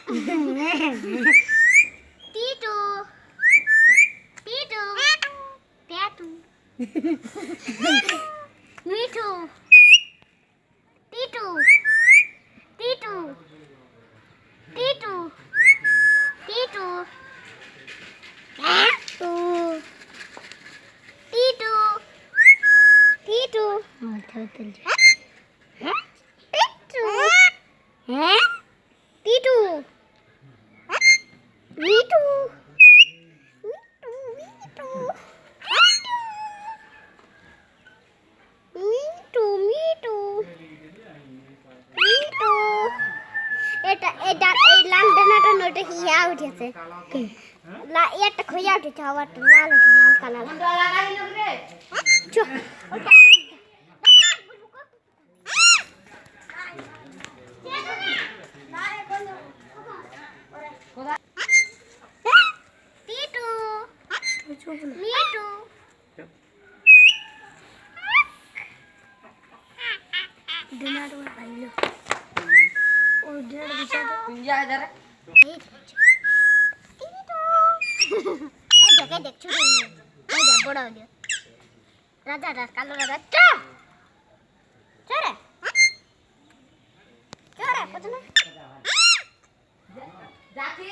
Titu. Titu. Titu. Mithu. Titu. Titu. Titu. Titu. Titu. Titu. Titu. Titu. Titu. Mithu. এটা এই লাল দানাটা নটা হিয়া উঠেছে একটা খইয়া উঠেছে আবার লাল উঠে হালকা লাল টিটু মিটু ডিনারটা ভালো ও ডিনারটা বিছা দাও যা ইধারে এই টিটু এই জায়গায় দেখছো রে এই যা বড় হলো রাজা কালো রাজা চরে চরে পছন্দ যাতি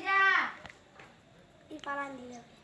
যা ই পালান দিও